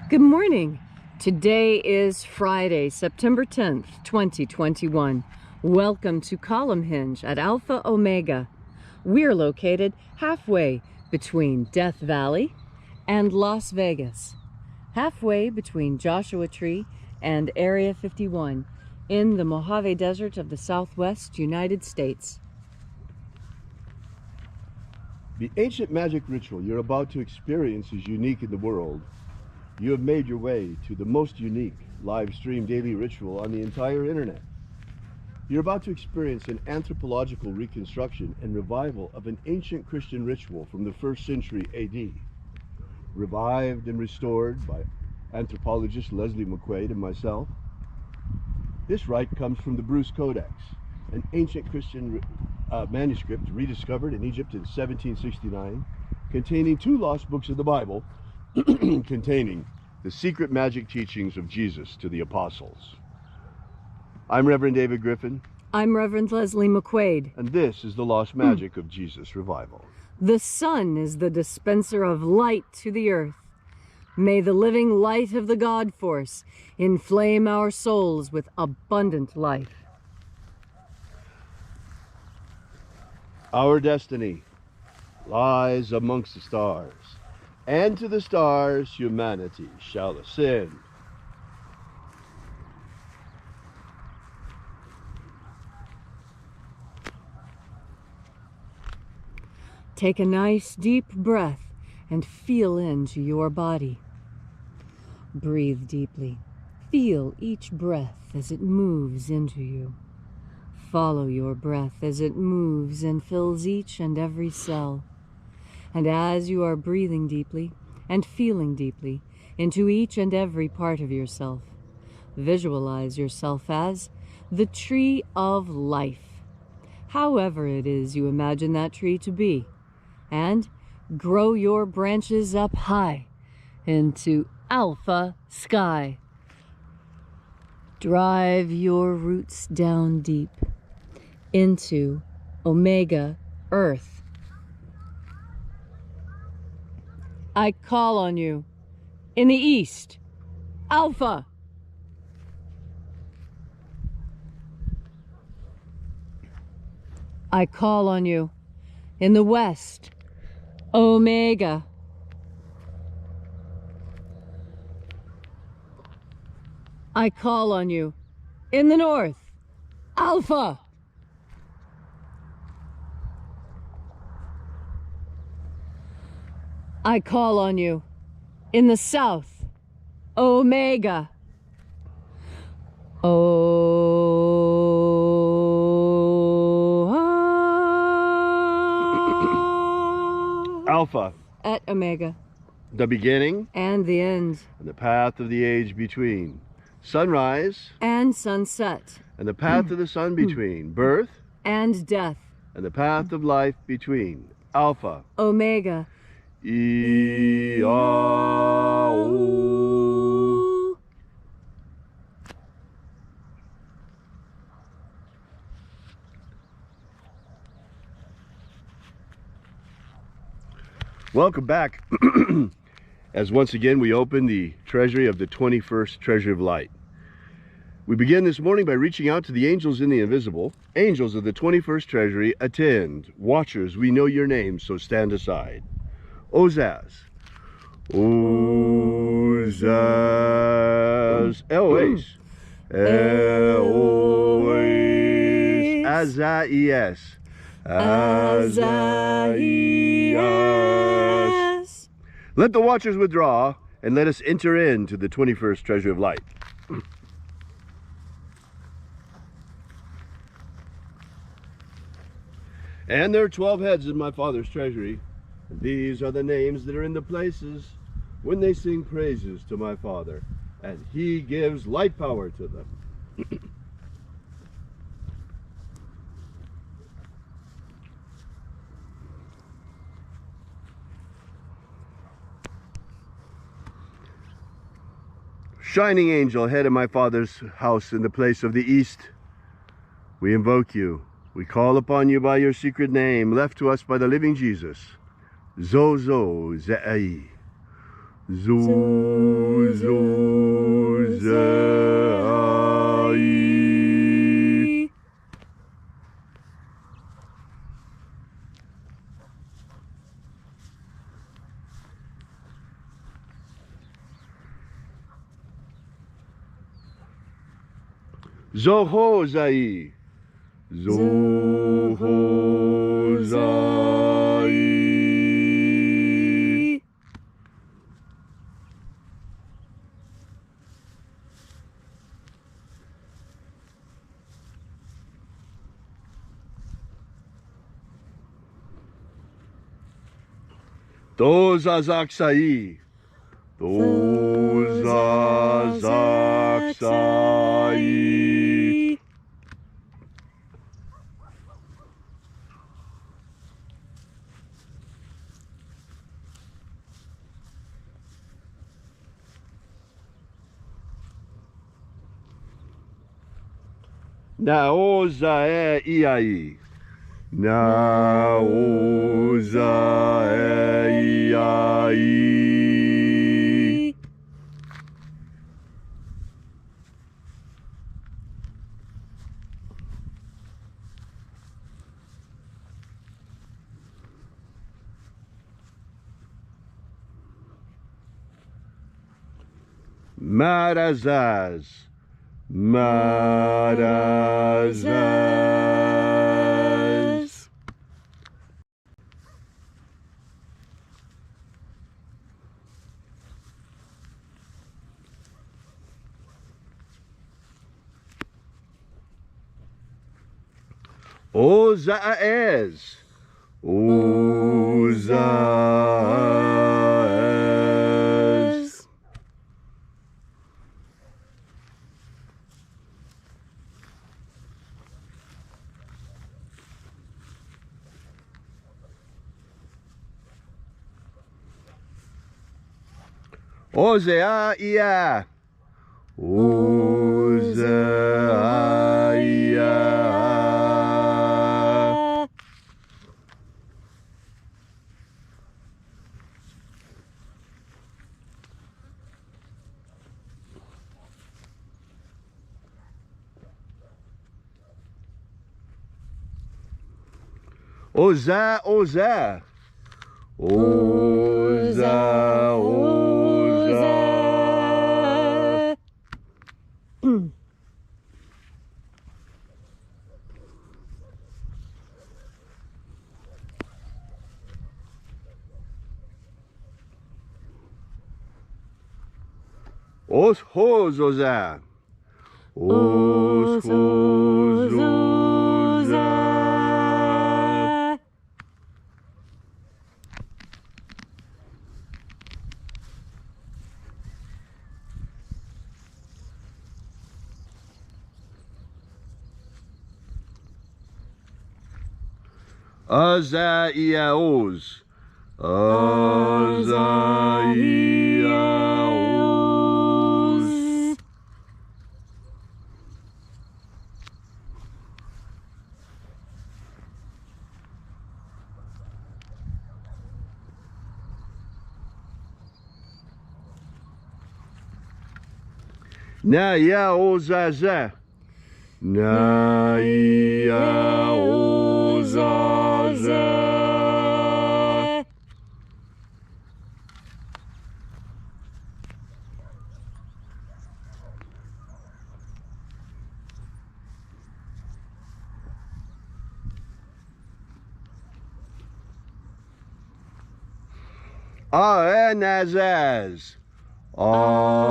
Good morning. Today is Friday, September 10th, 2021. Welcome to Column Hinge at Alpha Omega. We're located halfway between Death Valley and Las Vegas, halfway between Joshua Tree and Area 51 in the Mojave Desert of the Southwest United States. The ancient magic ritual you're about to experience is unique in the world. You have made your way to the most unique live stream daily ritual on the entire internet. You're about to experience an anthropological reconstruction and revival of an ancient Christian ritual from the 1st century AD. Revived and restored by anthropologist Leslie McQuade and myself. This rite comes from the Bruce Codex, an ancient Christian manuscript rediscovered in Egypt in 1769, containing 2 lost books of the Bible, containing the secret magic teachings of Jesus to the apostles. I'm Reverend David Griffin. I'm Reverend Leslie McQuade. And this is the lost magic of Jesus revival. The sun is the dispenser of light to the earth. May the living light of the God force inflame our souls with abundant life. Our destiny lies amongst the stars, and to the stars humanity shall ascend. Take a nice deep breath and feel into your body. Breathe deeply. Feel each breath as it moves into you. Follow your breath as it moves and fills each and every cell. And as you are breathing deeply and feeling deeply into each and every part of yourself, visualize yourself as the tree of life, however it is you imagine that tree to be, and grow your branches up high into alpha sky. Drive your roots down deep into omega earth. I call on you in the east, Alpha. I call on you in the west, Omega. I call on you in the north, Alpha. I call on you in the south, Omega. Alpha. At Omega. The beginning. And the end. And the path of the age between. Sunrise. And sunset. And the path of the sun between. Birth. And death. And the path of life between. Alpha. Omega. E-A-O. Welcome back as once again we open the treasury of the 21st Treasury of Light. We begin this morning by reaching out to the angels in the invisible. Angels of the 21st Treasury, attend. Watchers, we know your names, so stand aside. Ozaz. Ozaz. Elois. Elois. Azaias. Azaias. Let the watchers withdraw, and let us enter into the 21st Treasury of Light. And there are 12 heads in my Father's treasury. And these are the names that are in the places when they sing praises to my Father, and he gives light power to them. Shining angel, head of my Father's house in the place of the east, we invoke you. We call upon you by your secret name, left to us by the living Jesus. Zozo Ze'ai. Zuzai. Zohozai. Zohozai. Dozazaksai. Dozazaksai. Naozae iai. Naozae iai. Marazaz. Marazaz. Ozaez. Ozaez. Ozea ia. Ozea ia. Oza, oza. Oza, oza. Os hozoza. Os hozoza. Azaiaos. Azaiaos. Naiaozaza. Naiaozaza. Aenazaz. Aenazaz.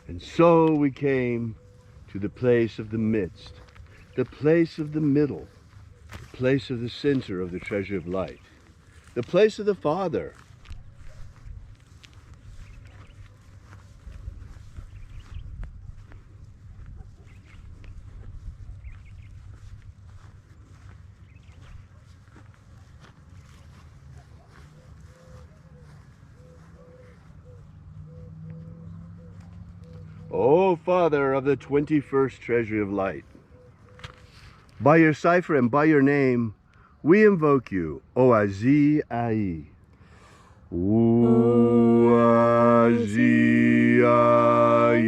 And so we came to the place of the midst, the place of the middle, the place of the center of the treasure of light, the place of the Father. O Father of the 21st treasury of light, by your cipher and by your name, we invoke you, Oazi Ai. Oazi Ai.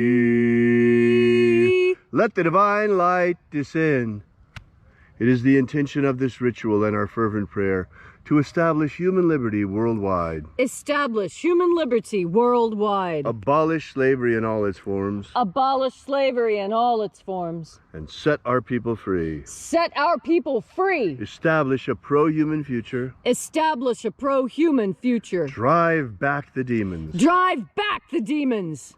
Let the divine light descend. It is the intention of this ritual and our fervent prayer to establish human liberty worldwide. Establish human liberty worldwide. Abolish slavery in all its forms. Abolish slavery in all its forms. And set our people free. Set our people free. Establish a pro-human future. Establish a pro-human future. Drive back the demons. Drive back the demons.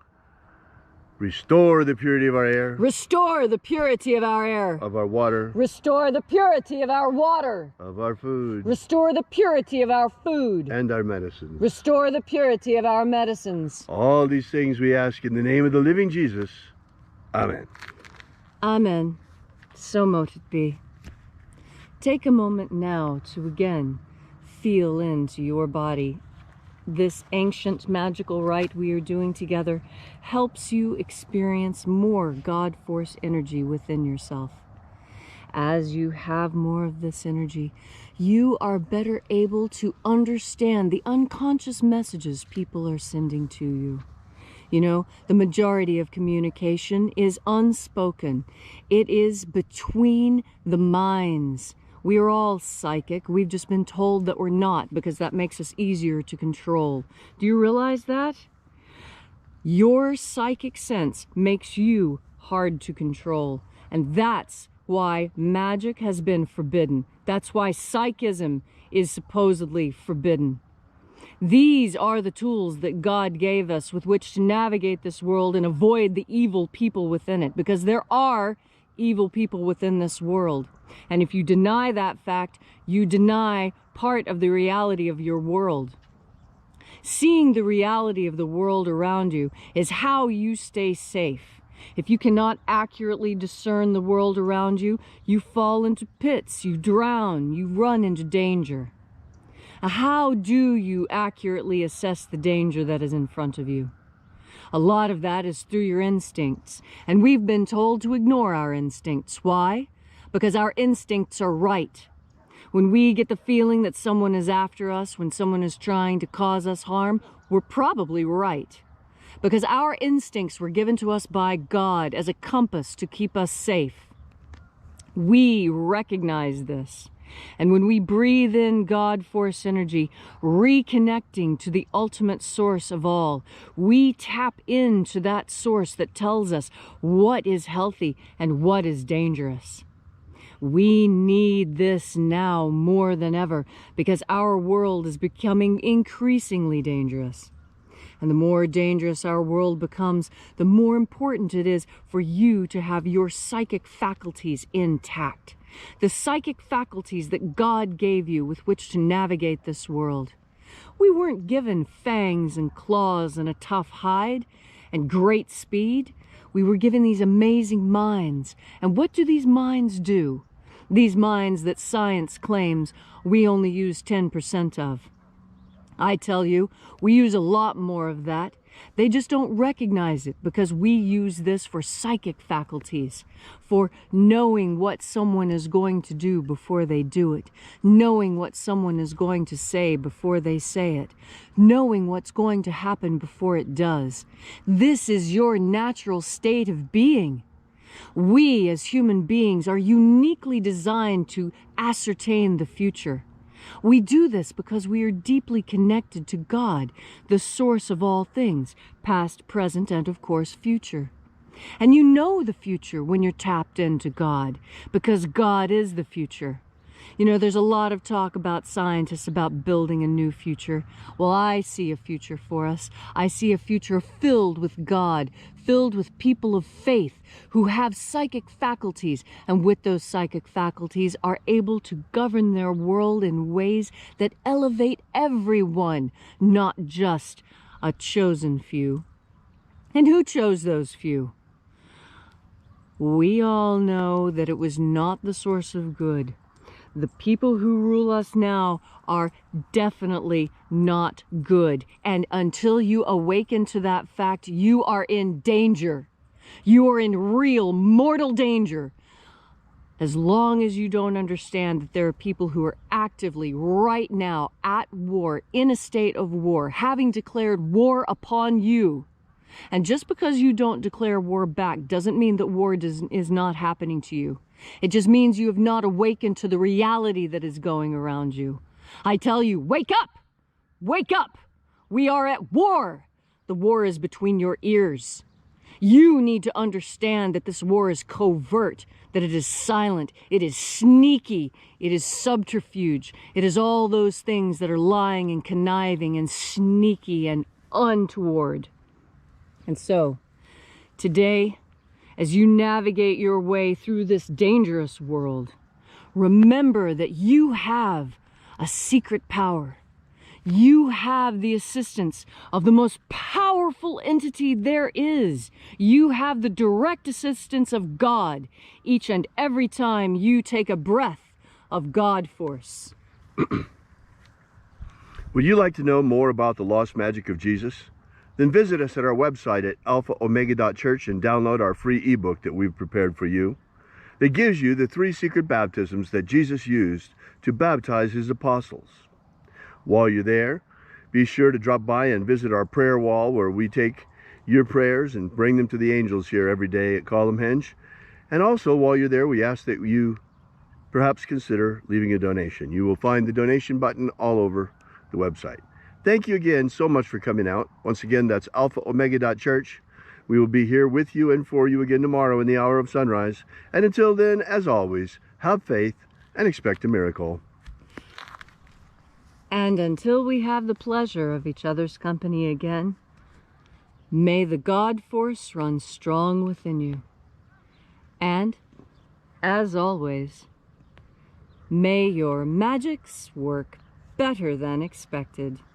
Restore the purity of our air. Restore the purity of our air. Of our water. Restore the purity of our water. Of our food. Restore the purity of our food. And our medicines. Restore the purity of our medicines. All these things we ask in the name of the living Jesus. Amen. Amen. So mote it be. Take a moment now to again feel into your body. This ancient magical rite we are doing together helps you experience more God Force energy within yourself. As you have more of this energy, you are better able to understand the unconscious messages people are sending to you. You know, the majority of communication is unspoken. It is between the minds. We are all psychic. We've just been told that we're not because that makes us easier to control. Do you realize that? Your psychic sense makes you hard to control. And that's why magic has been forbidden. That's why psychism is supposedly forbidden. These are the tools that God gave us with which to navigate this world and avoid the evil people within it, because there are evil people within this world. And if you deny that fact, you deny part of the reality of your world. Seeing the reality of the world around you is how you stay safe. If you cannot accurately discern the world around you, you fall into pits, you drown, you run into danger. How do you accurately assess the danger that is in front of you? A lot of that is through your instincts, and we've been told to ignore our instincts. Why? Because our instincts are right. When we get the feeling that someone is after us, when someone is trying to cause us harm, we're probably right. Because our instincts were given to us by God as a compass to keep us safe. We recognize this. And when we breathe in God Force energy, reconnecting to the ultimate source of all, we tap into that source that tells us what is healthy and what is dangerous. We need this now more than ever because our world is becoming increasingly dangerous. And the more dangerous our world becomes, the more important it is for you to have your psychic faculties intact. The psychic faculties that God gave you with which to navigate this world. We weren't given fangs and claws and a tough hide and great speed. We were given these amazing minds. And what do these minds do? These minds that science claims we only use 10% of. I tell you, we use a lot more of that. They just don't recognize it because we use this for psychic faculties, for knowing what someone is going to do before they do it, knowing what someone is going to say before they say it, knowing what's going to happen before it does. This is your natural state of being. We as human beings are uniquely designed to ascertain the future. We do this because we are deeply connected to God, the source of all things, past, present, and of course, future. And you know the future when you're tapped into God, because God is the future. You know, there's a lot of talk about scientists about building a new future. Well, I see a future for us. I see a future filled with God, filled with people of faith who have psychic faculties, and with those psychic faculties are able to govern their world in ways that elevate everyone, not just a chosen few. And who chose those few? We all know that it was not the source of good. The people who rule us now are definitely not good. And until you awaken to that fact, you are in danger. You are in real mortal danger. As long as you don't understand that there are people who are actively right now at war, in a state of war, having declared war upon you. And just because you don't declare war back doesn't mean that war is not happening to you. It just means you have not awakened to the reality that is going around you. I tell you, wake up! Wake up! We are at war! The war is between your ears. You need to understand that this war is covert, that it is silent, it is sneaky, it is subterfuge. It is all those things that are lying and conniving and sneaky and untoward. And so, today, as you navigate your way through this dangerous world, remember that you have a secret power. You have the assistance of the most powerful entity there is. You have the direct assistance of God each and every time you take a breath of God force. Would you like to know more about the lost magic of Jesus? Then visit us at our website at alphaomega.church and download our free ebook that we've prepared for you that gives you the 3 secret baptisms that Jesus used to baptize his apostles. While you're there, be sure to drop by and visit our prayer wall where we take your prayers and bring them to the angels here every day at Columhenge. And also, while you're there, we ask that you perhaps consider leaving a donation. You will find the donation button all over the website. Thank you again so much for coming out. Once again, that's alphaomega.church. We will be here with you and for you again tomorrow in the hour of sunrise. And until then, as always, have faith and expect a miracle. And until we have the pleasure of each other's company again, may the God force run strong within you. And, as always, may your magics work better than expected.